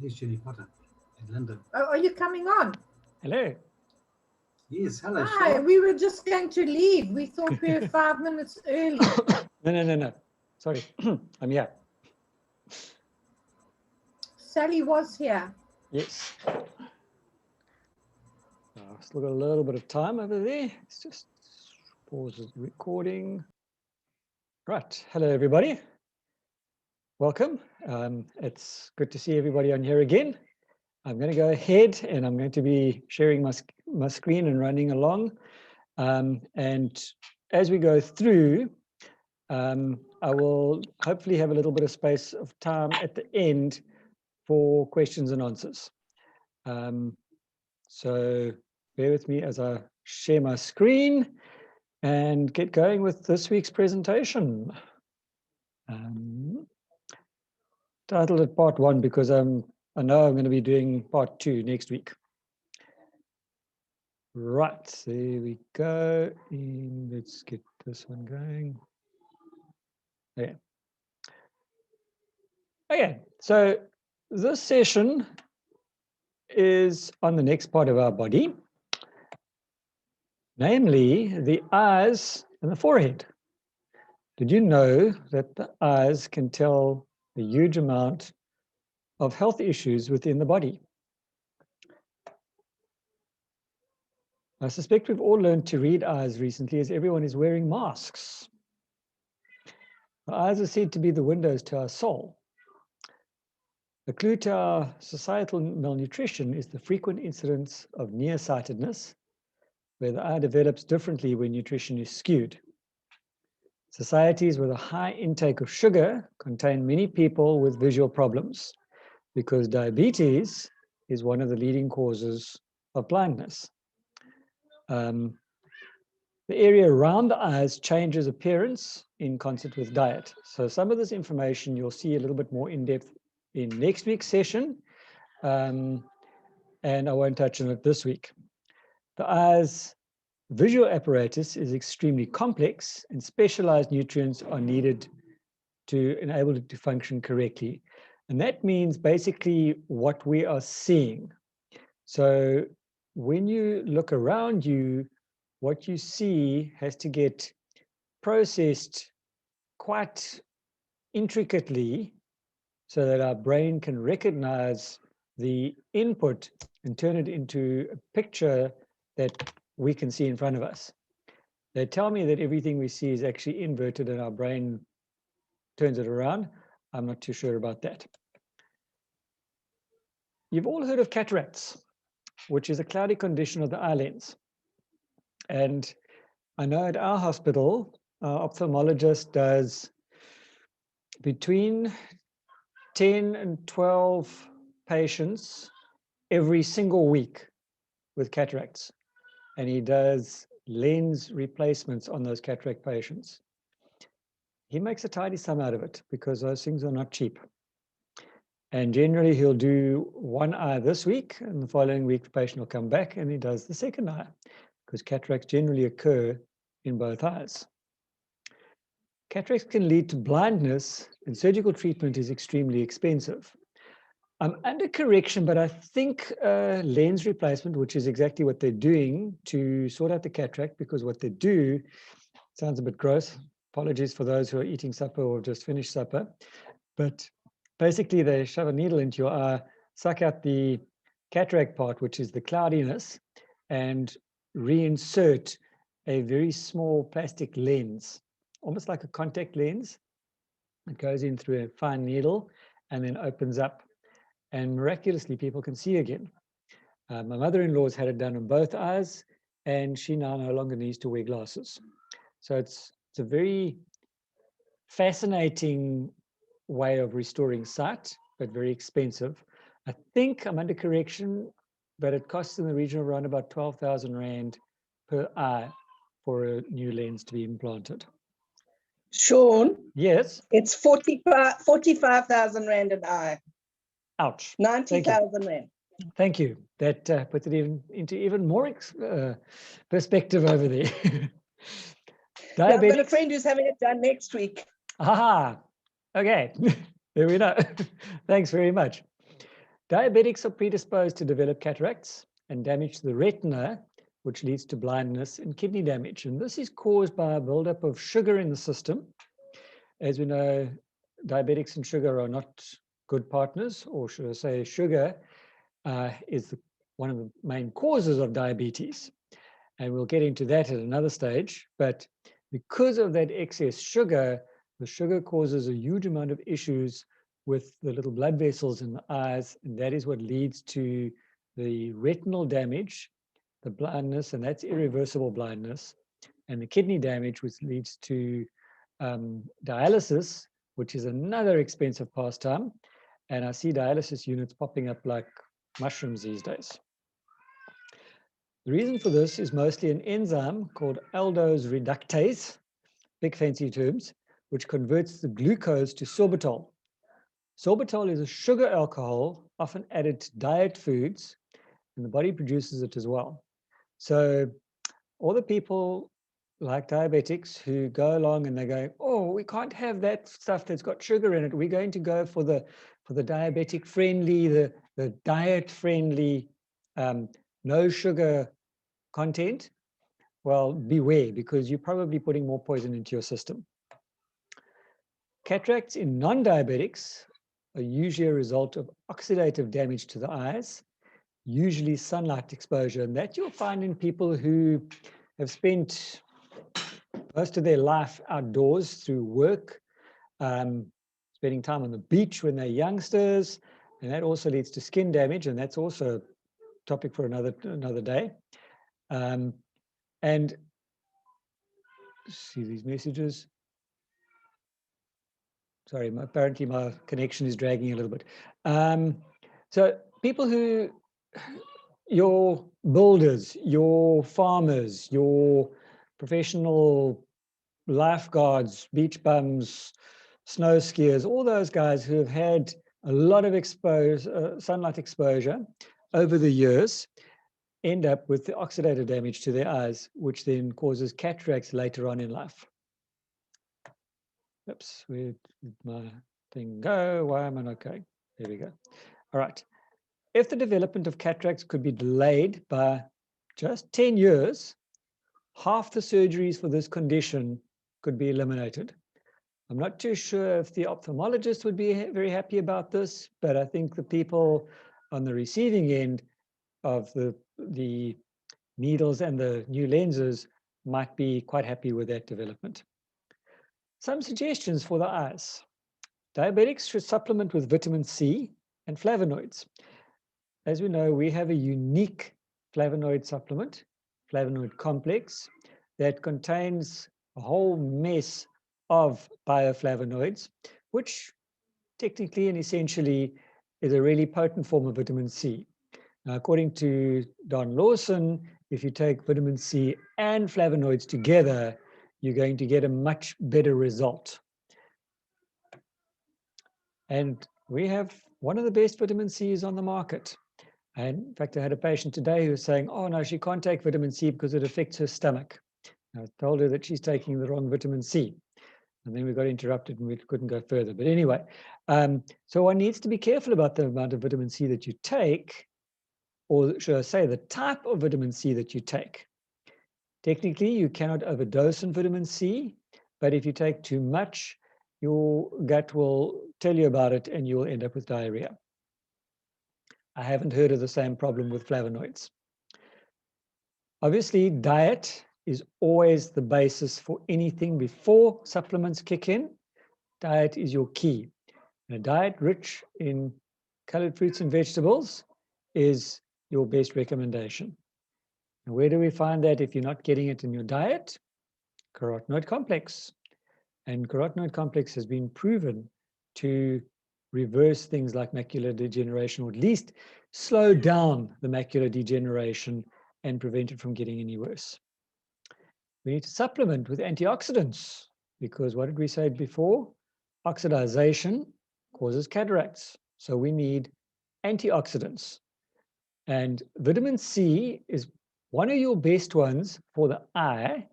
Here's Jenny Potter in London. Oh, are you coming on? Hello. Yes, hello, Hi, Sean. we were just going to leave. We thought we were 5 minutes early. No. Sorry, I'm here. Sally was here. Yes. Still got a little bit of time over there. Let's just pause the recording. Right. Hello, everybody. Welcome. It's good to see everybody on here again. I'm going to go ahead and I'm going to be sharing my screen and running along. And as we go through, I will hopefully have a little bit of space of time at the end for questions and answers. So bear with me as I share my screen and get going with this week's presentation. Titled it part 1 because I know I'm going to be doing part 2 next week. Right, there we go. And let's get this one going. Okay. Okay, so this session is on the next part of our body, namely the eyes and the forehead. Did you know that the eyes can tell a huge amount of health issues within the body? I suspect we've all learned to read eyes recently as everyone is wearing masks. The eyes are said to be the windows to our soul. The clue to our societal malnutrition is the frequent incidence of nearsightedness, where the eye develops differently when nutrition is skewed. Societies with a high intake of sugar contain many people with visual problems because diabetes is one of the leading causes of blindness. The area around the eyes changes appearance in concert with diet. So some of this information you'll see a little bit more in depth in next week's session, and I won't touch on it this week. The eye's visual apparatus is extremely complex and specialized nutrients are needed to enable it to function correctly. And that means basically what we are seeing. So when you look around you, what you see has to get processed quite intricately so that our brain can recognize the input and turn it into a picture that we can see in front of us. They tell me that everything we see is actually inverted and our brain turns it around. I'm not too sure about that. You've all heard of cataracts, which is a cloudy condition of the eye lens. And I know at our hospital, our ophthalmologist does between 10 and 12 patients every single week with cataracts. And he does lens replacements on those cataract patients. He makes a tidy sum out of it because those things are not cheap. And generally he'll do one eye this week and the following week the patient will come back and he does the second eye because cataracts generally occur in both eyes. Cataracts can lead to blindness and surgical treatment is extremely expensive. I'm under correction, but I think lens replacement, which is exactly what they're doing to sort out the cataract, because what they do, sounds a bit gross, apologies for those who are eating supper or just finished supper, but basically they shove a needle into your eye, suck out the cataract part, which is the cloudiness, and reinsert a very small plastic lens, almost like a contact lens. It goes in through a fine needle and then opens up. And miraculously, people can see again. My mother-in-law's had it done on both eyes, and she now no longer needs to wear glasses. So it's a very fascinating way of restoring sight, but very expensive. I think I'm under correction, but it costs in the region of around about 12,000 Rand per eye for a new lens to be implanted. Sean, Yes. it's 45,000 Rand an eye. Ouch. 90,000 Rand. Thank you. That puts it into even more perspective over there. Yeah, I've got a Diabetics. friend who's having it done next week. Aha. Okay. There we go. Thanks very much. Diabetics are predisposed to develop cataracts and damage to the retina, which leads to blindness and kidney damage. And this is caused by a buildup of sugar in the system. As we know, diabetics and sugar are not good partners, or should I say sugar is one of the main causes of diabetes. And we'll get into that at another stage. But because of that excess sugar, the sugar causes a huge amount of issues with the little blood vessels in the eyes, and that is what leads to the retinal damage, the blindness, and that's irreversible blindness, and the kidney damage, which leads to dialysis, which is another expensive pastime. And I see dialysis units popping up like mushrooms these days. The reason for this is mostly an enzyme called aldose reductase, big fancy terms, which converts the glucose to sorbitol. Sorbitol is a sugar alcohol often added to diet foods, and the body produces it as well. So all the people like diabetics who go along and they go, oh, we can't have that stuff that's got sugar in it. We're going to go for the diabetic friendly, the diet friendly, no sugar content. Well, beware, because you're probably putting more poison into your system. Cataracts in non-diabetics are usually a result of oxidative damage to the eyes, usually sunlight exposure, and that you'll find in people who have spent most of their life outdoors through work, spending time on the beach when they're youngsters, and that also leads to skin damage, and that's also a topic for another day. And see these messages. Sorry, apparently my connection is dragging a little bit. So people who, your builders, your farmers, your professional lifeguards, beach bums, snow skiers, all those guys who have had a lot of sunlight exposure over the years end up with the oxidative damage to their eyes, which then causes cataracts later on in life. Oops, where did my thing go? Why am I not going? There we go. All right. If the development of cataracts could be delayed by just 10 years, half the surgeries for this condition could be eliminated. I'm not too sure if the ophthalmologist would be very happy about this, but I think the people on the receiving end of the needles and the new lenses might be quite happy with that development. Some suggestions for the eyes. Diabetics should supplement with vitamin C and flavonoids. As we know, we have a unique flavonoid supplement, flavonoid complex, that contains a whole mess of bioflavonoids, which technically and essentially is a really potent form of vitamin C. Now, according to Don Lawson, if you take vitamin C and flavonoids together, you're going to get a much better result. And we have one of the best vitamin C's on the market. And in fact, I had a patient today who was saying, oh no, she can't take vitamin C because it affects her stomach. I told her that she's taking the wrong vitamin C. And then we got interrupted and we couldn't go further. But anyway, so one needs to be careful about the amount of vitamin C that you take, or should I say the type of vitamin C that you take. Technically, you cannot overdose on vitamin C, but if you take too much, your gut will tell you about it and you will end up with diarrhea. I haven't heard of the same problem with flavonoids. Obviously, diet is always the basis for anything before supplements kick in. Diet is your key. And a diet rich in colored fruits and vegetables is your best recommendation. And where do we find that if you're not getting it in your diet? Carotenoid complex. And carotenoid complex has been proven to reverse things like macular degeneration, or at least slow down the macular degeneration and prevent it from getting any worse. We need to supplement with antioxidants because what did we say before? Oxidization causes cataracts. So we need antioxidants. And vitamin C is one of your best ones for the eye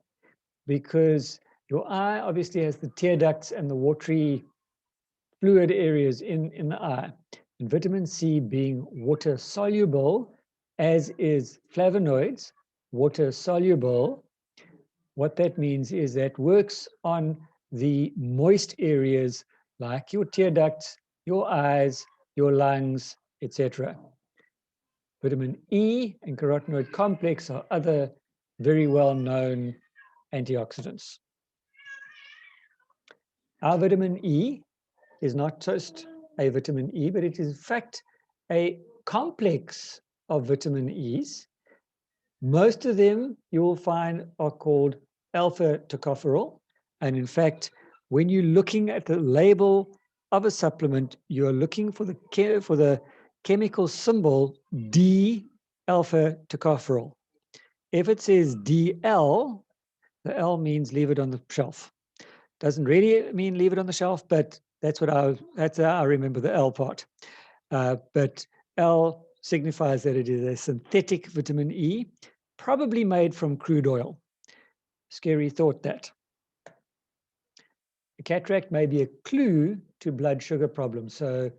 because your eye obviously has the tear ducts and the watery fluid areas in the eye. And vitamin C being water soluble, as is flavonoids, water soluble, what that means is that works on the moist areas like your tear ducts, your eyes, your lungs, etc. Vitamin E and carotenoid complex are other very well-known antioxidants. Our vitamin E is not just a vitamin E, but it is in fact a complex of vitamin E's. Most of them you will find are called alpha tocopherol. And in fact, when you're looking at the label of a supplement, you're looking for the chemical symbol D-alpha tocopherol. If it says DL, the L means leave it on the shelf. Doesn't really mean leave it on the shelf, but that's how I remember the L part. But L signifies that it is a synthetic vitamin E, probably made from crude oil. Scary thought that. A cataract may be a clue to blood sugar problems. So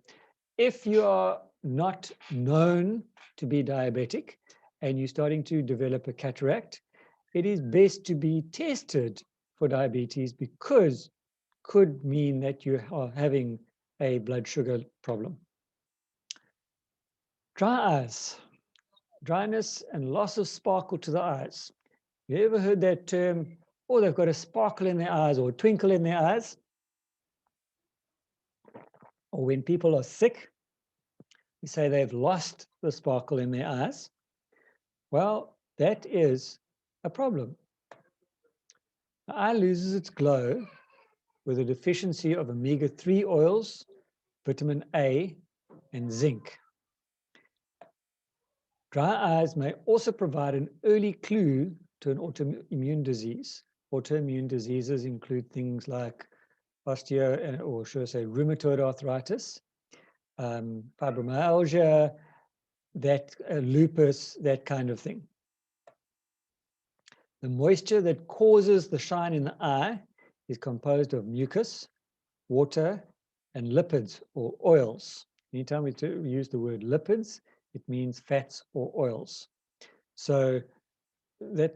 if you are not known to be diabetic and you're starting to develop a cataract, it is best to be tested for diabetes, because could mean that you are having a blood sugar problem. Dry eyes, dryness and loss of sparkle to the eyes. You ever heard that term, oh, they've got a sparkle in their eyes or a twinkle in their eyes? Or when people are sick, we say they've lost the sparkle in their eyes. Well, that is a problem. The eye loses its glow with a deficiency of omega-3 oils, vitamin A, and zinc. Dry eyes may also provide an early clue to an autoimmune disease. Autoimmune diseases include things like or should I say rheumatoid arthritis, fibromyalgia, lupus, that kind of thing. The moisture that causes the shine in the eye is composed of mucus, water, and lipids or oils. Anytime we use the word lipids, it means fats or oils. So that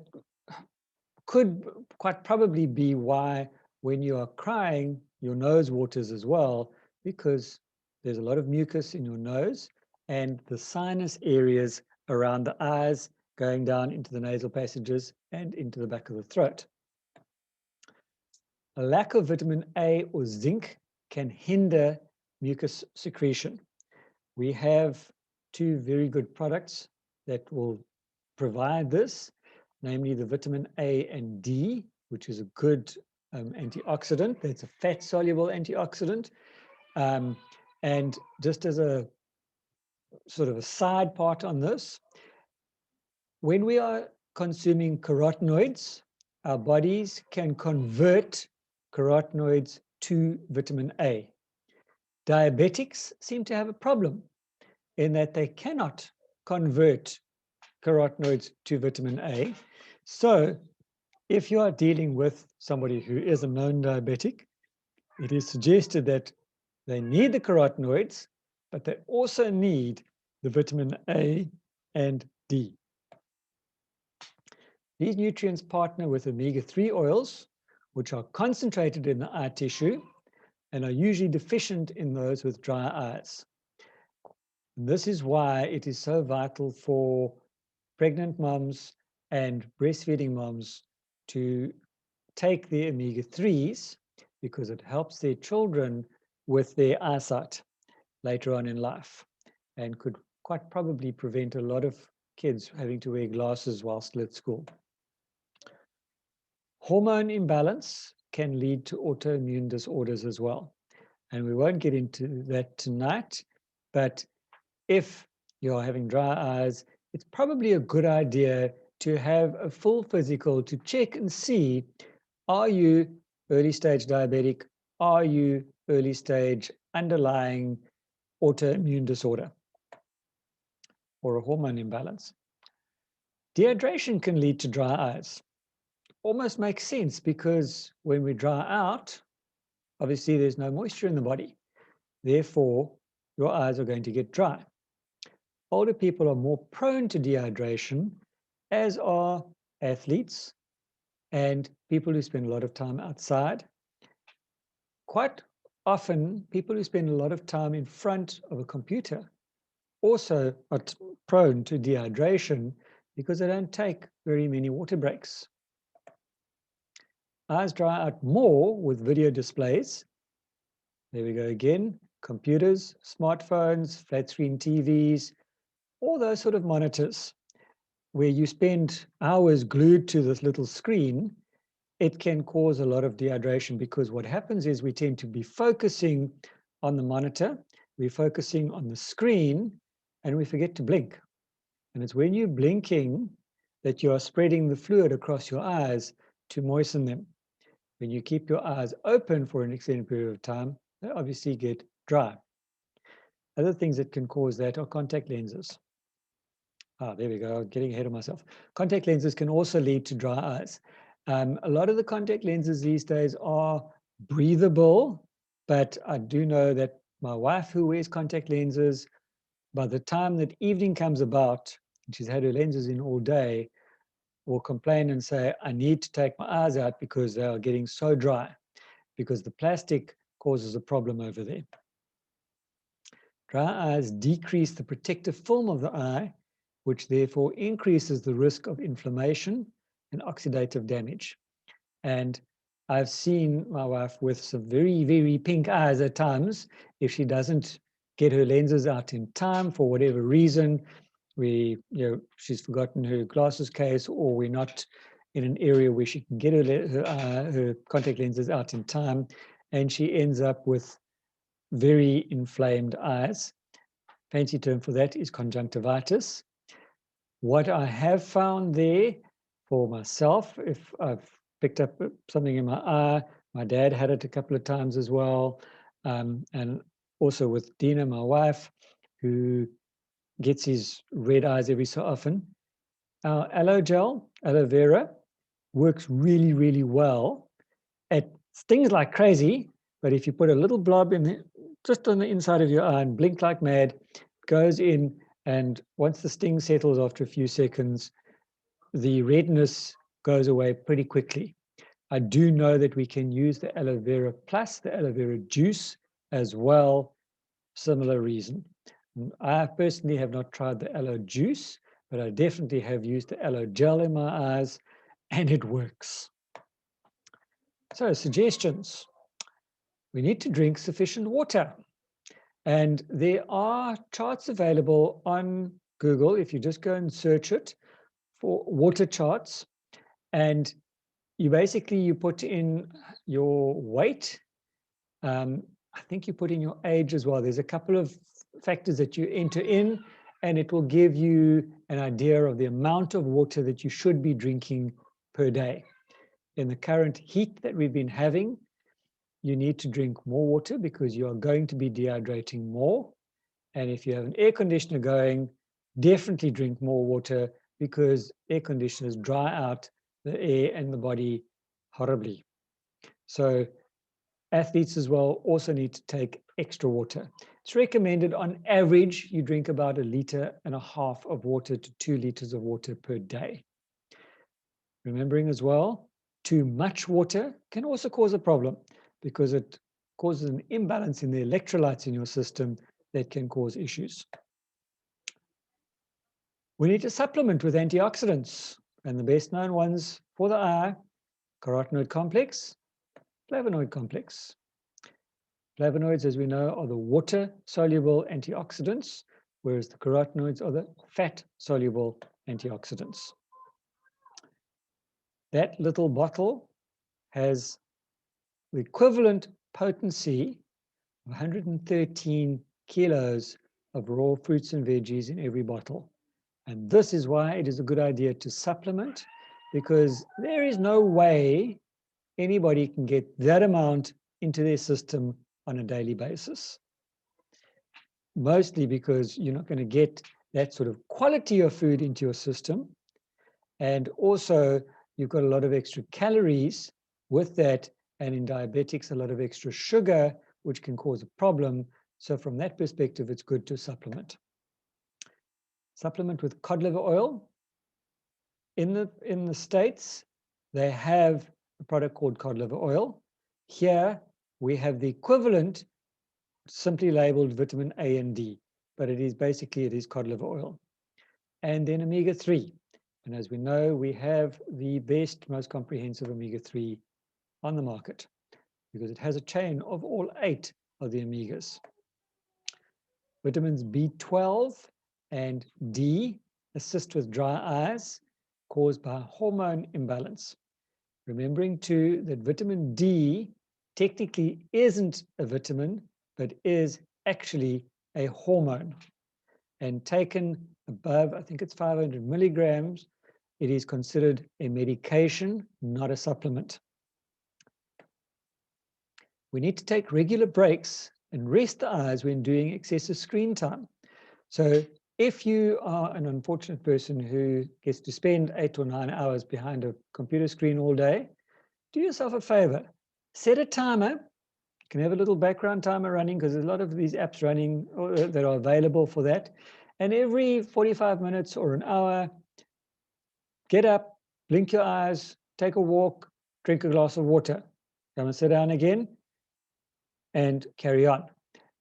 could quite probably be why when you are crying, your nose waters as well, because there's a lot of mucus in your nose and the sinus areas around the eyes going down into the nasal passages and into the back of the throat. A lack of vitamin A or zinc can hinder mucus secretion. We have two very good products that will provide this, namely the vitamin A and D, which is a good antioxidant. That's a fat-soluble antioxidant. And just as a sort of a side part on this, when we are consuming carotenoids, our bodies can convert carotenoids to vitamin A. Diabetics seem to have a problem in that they cannot convert carotenoids to vitamin A. So if you are dealing with somebody who is a known diabetic, it is suggested that they need the carotenoids, but they also need the vitamin A and D. These nutrients partner with omega-3 oils, which are concentrated in the eye tissue and are usually deficient in those with dry eyes. And this is why it is so vital for pregnant moms and breastfeeding moms to take the omega-3s, because it helps their children with their eyesight later on in life and could quite probably prevent a lot of kids having to wear glasses while still at school. Hormone imbalance can lead to autoimmune disorders as well. And we won't get into that tonight, but if you're having dry eyes, it's probably a good idea to have a full physical to check and see, are you early stage diabetic? Are you early stage underlying autoimmune disorder or a hormone imbalance? Dehydration can lead to dry eyes. Almost makes sense, because when we dry out, obviously there's no moisture in the body. Therefore, your eyes are going to get dry. Older people are more prone to dehydration, as are athletes and people who spend a lot of time outside. Quite often, people who spend a lot of time in front of a computer also are prone to dehydration because they don't take very many water breaks. Eyes dry out more with video displays. There we go again. Computers, smartphones, flat screen TVs, all those sort of monitors where you spend hours glued to this little screen, it can cause a lot of dehydration because what happens is we tend to be focusing on the monitor, we're focusing on the screen, and we forget to blink. And it's when you're blinking that you are spreading the fluid across your eyes to moisten them. When you keep your eyes open for an extended period of time, they obviously get dry. Other things that can cause that are contact lenses. There we go, getting ahead of myself. Contact lenses can also lead to dry eyes. A lot of the contact lenses these days are breathable, but I do know that my wife who wears contact lenses, by the time that evening comes about, and she's had her lenses in all day, will complain and say, I need to take my eyes out because they are getting so dry, because the plastic causes a problem over there. Dry eyes decrease the protective film of the eye, which therefore increases the risk of inflammation and oxidative damage. And I've seen my wife with some very, very pink eyes at times if she doesn't get her lenses out in time for whatever reason. She's forgotten her glasses case, or we're not in an area where she can get her contact lenses out in time, and she ends up with very inflamed eyes. Fancy term for that is conjunctivitis. What I have found there for myself, if I've picked up something in my eye, my dad had it a couple of times as well, and also with Dina, my wife, who gets his red eyes every so often. Our aloe gel, aloe vera, works really, really well. It stings like crazy, but if you put a little blob in just on the inside of your eye and blink like mad, it goes in, and once the sting settles after a few seconds, the redness goes away pretty quickly. I do know that we can use the aloe vera plus, the aloe vera juice as well, similar reason. I personally have not tried the aloe juice, but I definitely have used the aloe gel in my eyes, and it works. So suggestions. We need to drink sufficient water. And there are charts available on Google if you just go and search it for water charts. And you put in your weight. I think you put in your age as well. There's a couple of factors that you enter in, and it will give you an idea of the amount of water that you should be drinking per day. In the current heat that we've been having, you need to drink more water because you are going to be dehydrating more. And if you have an air conditioner going, definitely drink more water because air conditioners dry out the air and the body horribly. So athletes as well also need to take extra water. It's recommended on average you drink about 1.5 liters of water to 2 liters of water per day. Remembering as well, too much water can also cause a problem because it causes an imbalance in the electrolytes in your system that can cause issues. We need to supplement with antioxidants, and the best known ones for the eye, carotenoid complex, flavonoid complex. Flavonoids, as we know, are the water-soluble antioxidants, whereas the carotenoids are the fat-soluble antioxidants. That little bottle has the equivalent potency of 113 kilos of raw fruits and veggies in every bottle. And this is why it is a good idea to supplement, because there is no way anybody can get that amount into their system on a daily basis. Mostly because you're not going to get that sort of quality of food into your system. And also, you've got a lot of extra calories with that, and in diabetics, a lot of extra sugar, which can cause a problem So from that perspective, it's good to supplement. Supplement with cod liver oil. In the States, they have a product called cod liver oil. Here, we have the equivalent, simply labeled vitamin A and D, but it is cod liver oil. And then omega-3. And as we know, we have the best, most comprehensive omega-3 on the market because it has a chain of all 8 of the omegas. Vitamins B12 and D assist with dry eyes caused by hormone imbalance. Remembering too that vitamin D technically isn't a vitamin, but is actually a hormone. And taken above, I think it's 500 milligrams, it is considered a medication, not a supplement. We need to take regular breaks and rest the eyes when doing excessive screen time. So if you are an unfortunate person who gets to spend 8 or 9 hours behind a computer screen all day, do yourself a favor. Set a timer. You can have a little background timer running because there's a lot of these apps running that are available for that. And every 45 minutes or an hour, get up, blink your eyes, take a walk, drink a glass of water. Come and sit down again and carry on.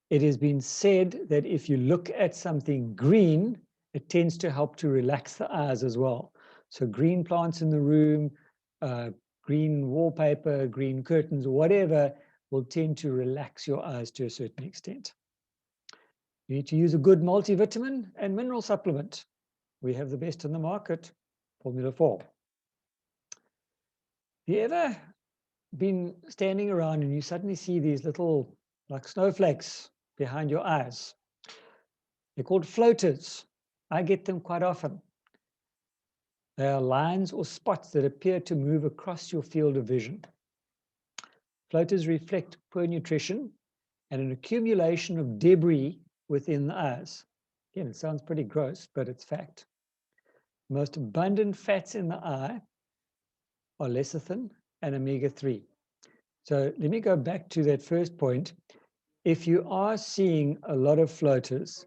It has been said that if you look at something green, it tends to help to relax the eyes as well. So green plants in the room, green wallpaper, green curtains, whatever will tend to relax your eyes to a certain extent. You need to use a good multivitamin and mineral supplement. We have the best in the market, Formula 4. Have you ever been standing around and you suddenly see these little, like snowflakes behind your eyes? They're called floaters. I get them quite often. They are lines or spots that appear to move across your field of vision. Floaters reflect poor nutrition and an accumulation of debris within the eyes. Again, it sounds pretty gross, but it's fact. The most abundant fats in the eye are lecithin and omega-3. So let me go back to that first point. If you are seeing a lot of floaters,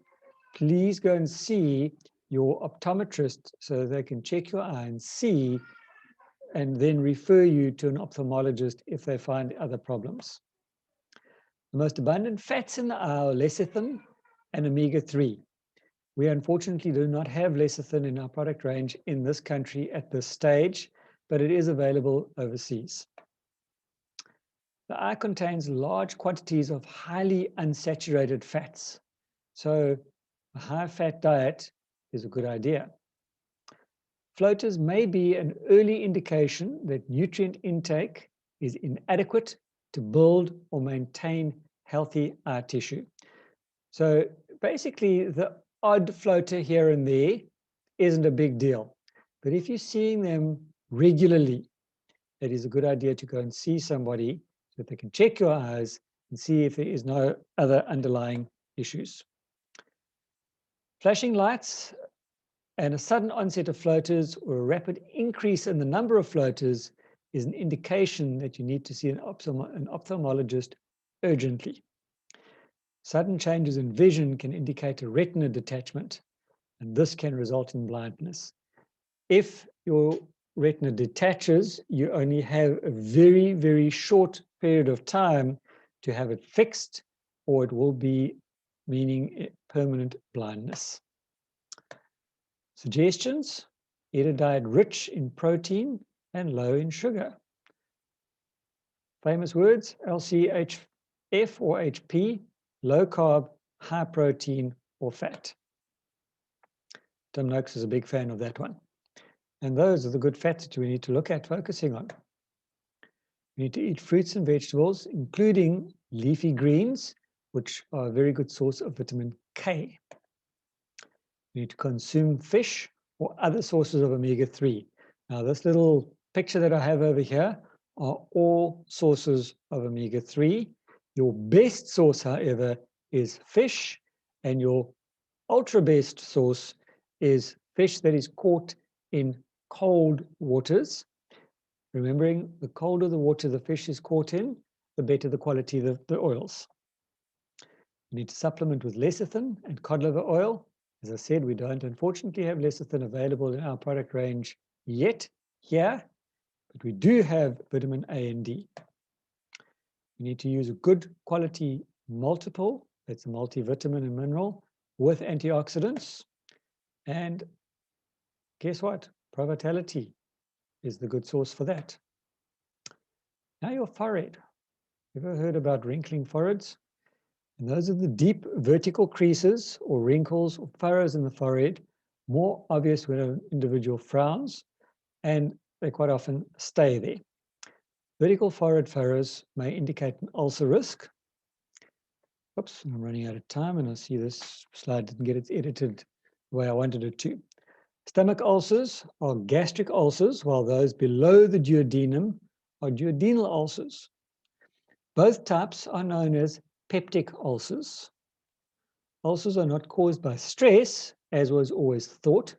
please go and see your optometrist so they can check your eye and see, and then refer you to an ophthalmologist if they find other problems. The most abundant fats in the eye are lecithin and omega-3. We unfortunately do not have lecithin in our product range in this country at this stage, but it is available overseas. The eye contains large quantities of highly unsaturated fats. So a high-fat diet is a good idea. Floaters may be an early indication that nutrient intake is inadequate to build or maintain healthy eye tissue. So basically, the odd floater here and there isn't a big deal. But if you're seeing them regularly, it is a good idea to go and see somebody so that they can check your eyes and see if there is no other underlying issues. Flashing lights and a sudden onset of floaters or a rapid increase in the number of floaters is an indication that you need to see an ophthalmologist urgently. Sudden changes in vision can indicate a retina detachment, and this can result in blindness. If your retina detaches, you only have a very, very short period of time to have it fixed, or it will be meaning permanent blindness. Suggestions: eat a diet rich in protein and low in sugar. Famous words: LCHF or HP, low carb, high protein or fat. Tim Noakes is a big fan of that one. And those are the good fats that we need to look at focusing on. We need to eat fruits and vegetables, including leafy greens, which are a very good source of vitamin K. We need to consume fish or other sources of omega-3. Now, this little picture that I have over here are all sources of omega-3. Your best source, however, is fish, and your ultra best source is fish that is caught in cold waters. Remembering, the colder the water the fish is caught in, the better the quality of the oils. We need to supplement with lecithin and cod liver oil. As I said, we don't unfortunately have lecithin available in our product range yet here, but we do have vitamin A and D. You need to use a good quality multiple, that's a multivitamin and mineral, with antioxidants. And guess what? Provitality is the good source for that. Now your forehead. Ever heard about wrinkling foreheads? And those are the deep vertical creases or wrinkles or furrows in the forehead, more obvious when an individual frowns, and they quite often stay there. Vertical forehead furrows may indicate an ulcer risk. Oops, I'm running out of time and I see this slide didn't get it edited the way I wanted it to. Stomach ulcers are gastric ulcers, while those below the duodenum are duodenal ulcers. Both types are known as peptic ulcers. Ulcers are not caused by stress, as was always thought,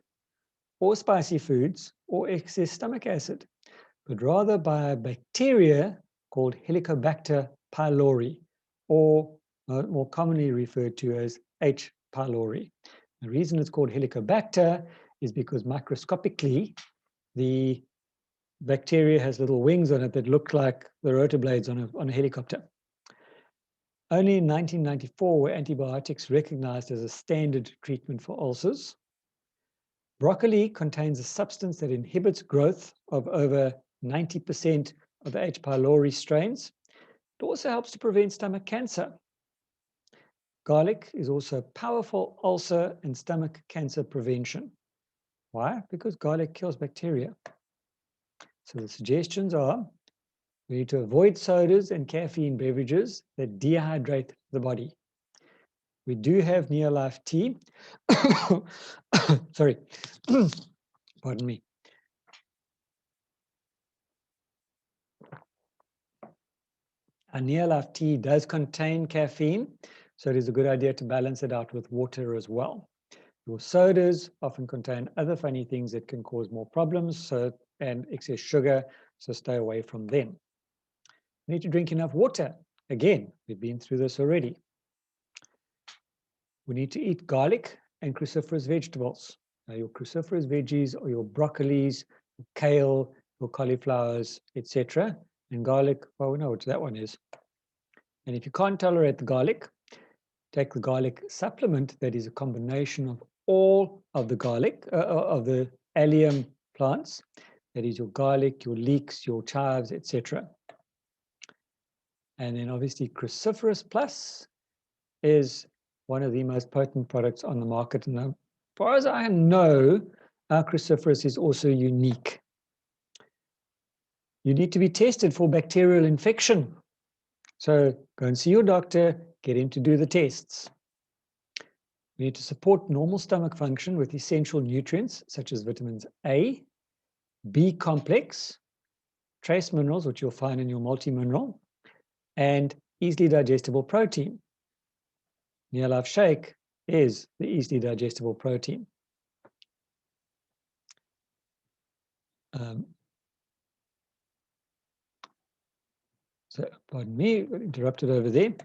or spicy foods, or excess stomach acid, but rather by a bacteria called Helicobacter pylori, or more commonly referred to as H. pylori. The reason it's called Helicobacter is because microscopically, the bacteria has little wings on it that look like the rotor blades on a helicopter. Only in 1994 were antibiotics recognized as a standard treatment for ulcers. Broccoli contains a substance that inhibits growth of over 90% of the H. pylori strains. It also helps to prevent stomach cancer. Garlic is also a powerful ulcer and stomach cancer prevention. Why? Because garlic kills bacteria. So the suggestions are, we need to avoid sodas and caffeine beverages that dehydrate the body. We do have Neolife tea. Sorry, pardon me. A Neolife tea does contain caffeine, so it is a good idea to balance it out with water as well. Your sodas often contain other funny things that can cause more problems, and excess sugar, so stay away from them. You need to drink enough water. Again, we've been through this already. We need to eat garlic and cruciferous vegetables. Now, your cruciferous veggies are your broccolis, your kale, your cauliflowers, etc. And garlic, well, we know what that one is. And if you can't tolerate the garlic, take the garlic supplement that is a combination of all of the garlic, of the allium plants. That is your garlic, your leeks, your chives, etc. And then obviously Cruciferous Plus is one of the most potent products on the market. And as far as I know, our Cruciferous is also unique. You need to be tested for bacterial infection. So go and see your doctor, get him to do the tests. We need to support normal stomach function with essential nutrients such as vitamins A, B complex, trace minerals, which you'll find in your multi-mineral, and easily digestible protein. Neolife Shake is the easily digestible protein. So, pardon me, got interrupted over there.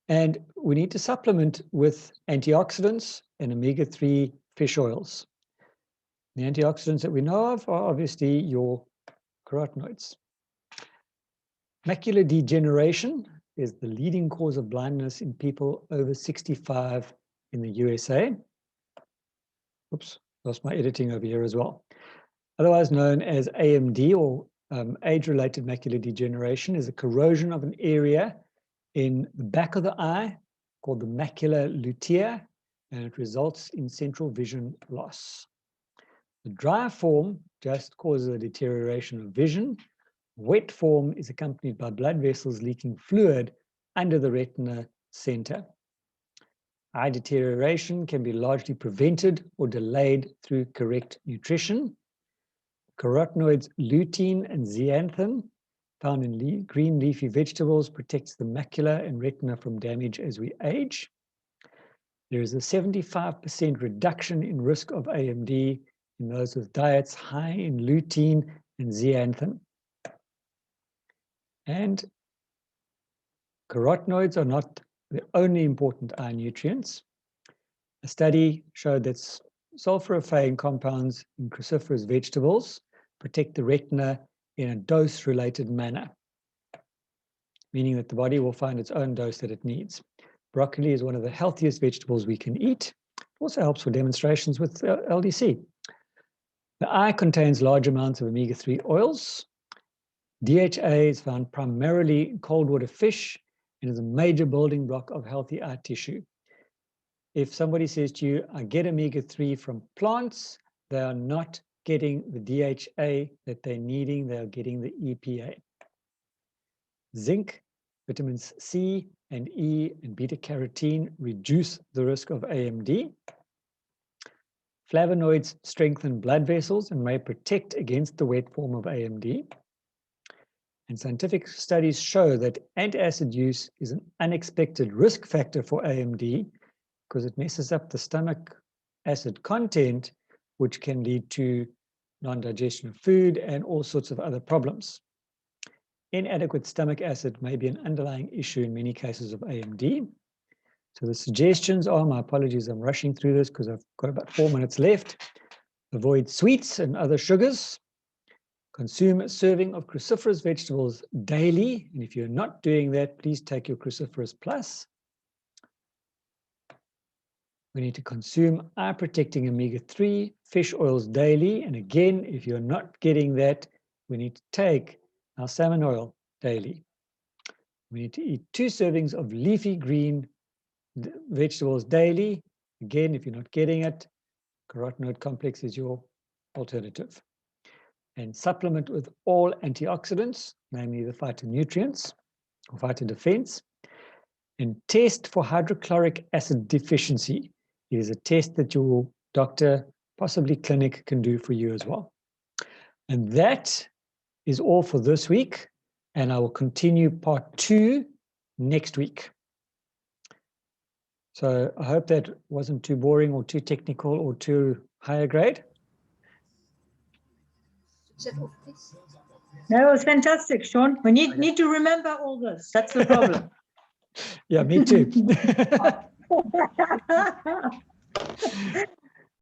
And we need to supplement with antioxidants and omega-3 fish oils. The antioxidants that we know of are obviously your carotenoids. Macular degeneration is the leading cause of blindness in people over 65 in the USA. Oops, lost my editing over here as well. Otherwise known as AMD, or age-related macular degeneration, is a corrosion of an area in the back of the eye called the macula lutea, and it results in central vision loss. The dry form just causes a deterioration of vision. Wet form is accompanied by blood vessels leaking fluid under the retina center. Eye deterioration can be largely prevented or delayed through correct nutrition. Carotenoids lutein and zeaxanthin, found in green leafy vegetables, protects the macula and retina from damage as we age. There is a 75% reduction in risk of AMD in those with diets high in lutein and zeaxanthin. And carotenoids are not the only important eye nutrients. A study showed that sulforaphane compounds in cruciferous vegetables protect the retina in a dose-related manner, meaning that the body will find its own dose that it needs. Broccoli is one of the healthiest vegetables we can eat. It also helps for demonstrations with LDC. The eye contains large amounts of omega-3 oils. DHA is found primarily in cold water fish and is a major building block of healthy eye tissue. If somebody says to you, I get omega-3 from plants, they are not getting the DHA that they're needing, they are getting the EPA. Zinc, vitamins C and E and beta-carotene reduce the risk of AMD. Flavonoids strengthen blood vessels and may protect against the wet form of AMD. And scientific studies show that antacid use is an unexpected risk factor for AMD because it messes up the stomach acid content, which can lead to non-digestion of food and all sorts of other problems. Inadequate stomach acid may be an underlying issue in many cases of AMD. So the suggestions are, my apologies, I'm rushing through this because I've got about 4 minutes left. Avoid sweets and other sugars. Consume a serving of cruciferous vegetables daily. And if you're not doing that, please take your Cruciferous Plus. We need to consume eye-protecting omega-3 fish oils daily. And again, if you're not getting that, we need to take our salmon oil daily. We need to eat 2 servings of leafy green vegetables daily. Again, if you're not getting it, carotenoid complex is your alternative. And supplement with all antioxidants, namely the phytonutrients or phytodefense. And test for hydrochloric acid deficiency. It is a test that your doctor, possibly clinic, can do for you as well. And that is all for this week. And I will continue part 2 next week. So I hope that wasn't too boring or too technical or too higher grade. No, it was fantastic, Sean. We need to remember all this. That's the problem. Yeah, me too.